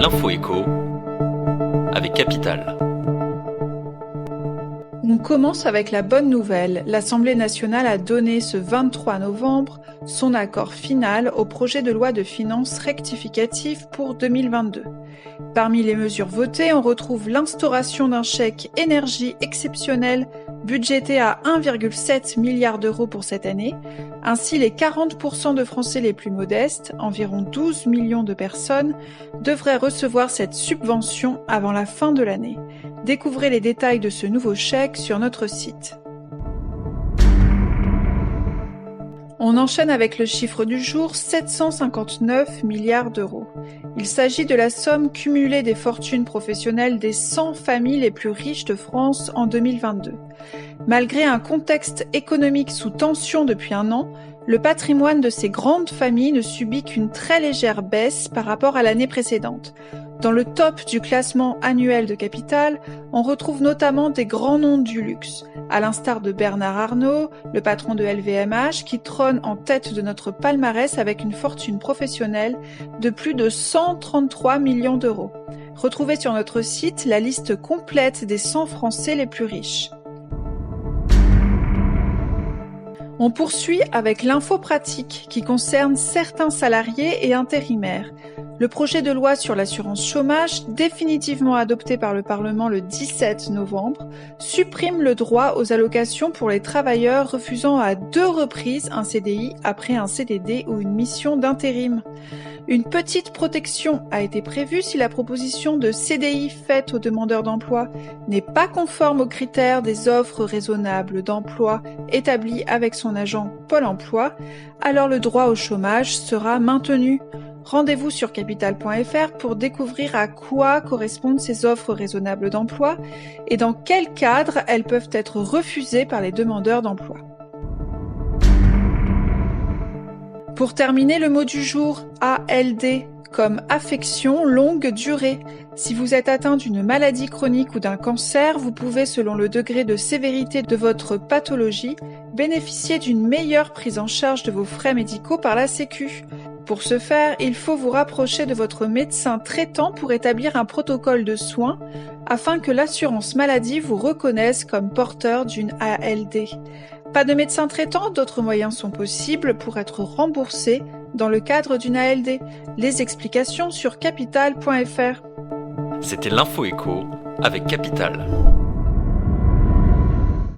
L'info écho avec Capital. On commence avec la bonne nouvelle. L'Assemblée nationale a donné ce 23 novembre son accord final au projet de loi de finances rectificative pour 2022. Parmi les mesures votées, on retrouve l'instauration d'un chèque énergie exceptionnel budgété à 1,7 milliard d'euros pour cette année. Ainsi, les 40% de Français les plus modestes, environ 12 millions de personnes, devraient recevoir cette subvention avant la fin de l'année. Découvrez les détails de ce nouveau chèque sur notre site. On enchaîne avec le chiffre du jour, 759 milliards d'euros. Il s'agit de la somme cumulée des fortunes professionnelles des 100 familles les plus riches de France en 2022. Malgré un contexte économique sous tension depuis un an, le patrimoine de ces grandes familles ne subit qu'une très légère baisse par rapport à l'année précédente. Dans le top du classement annuel de Capital, on retrouve notamment des grands noms du luxe, à l'instar de Bernard Arnault, le patron de LVMH, qui trône en tête de notre palmarès avec une fortune professionnelle de plus de 133 millions d'euros. Retrouvez sur notre site la liste complète des 100 Français les plus riches. On poursuit avec l'info pratique qui concerne certains salariés et intérimaires. Le projet de loi sur l'assurance chômage, définitivement adopté par le Parlement le 17 novembre, supprime le droit aux allocations pour les travailleurs refusant à 2 reprises un CDI après un CDD ou une mission d'intérim. Une petite protection a été prévue si la proposition de CDI faite aux demandeurs d'emploi n'est pas conforme aux critères des offres raisonnables d'emploi établies avec son agent Pôle emploi, alors le droit au chômage sera maintenu. Rendez-vous sur capital.fr pour découvrir à quoi correspondent ces offres raisonnables d'emploi et dans quel cadre elles peuvent être refusées par les demandeurs d'emploi. Pour terminer, le mot du jour, ALD, comme affection longue durée. Si vous êtes atteint d'une maladie chronique ou d'un cancer, vous pouvez, selon le degré de sévérité de votre pathologie, bénéficier d'une meilleure prise en charge de vos frais médicaux par la Sécu. Pour ce faire, il faut vous rapprocher de votre médecin traitant pour établir un protocole de soins afin que l'assurance maladie vous reconnaisse comme porteur d'une ALD. Pas de médecin traitant, d'autres moyens sont possibles pour être remboursé dans le cadre d'une ALD. Les explications sur capital.fr. C'était l'info écho avec Capital.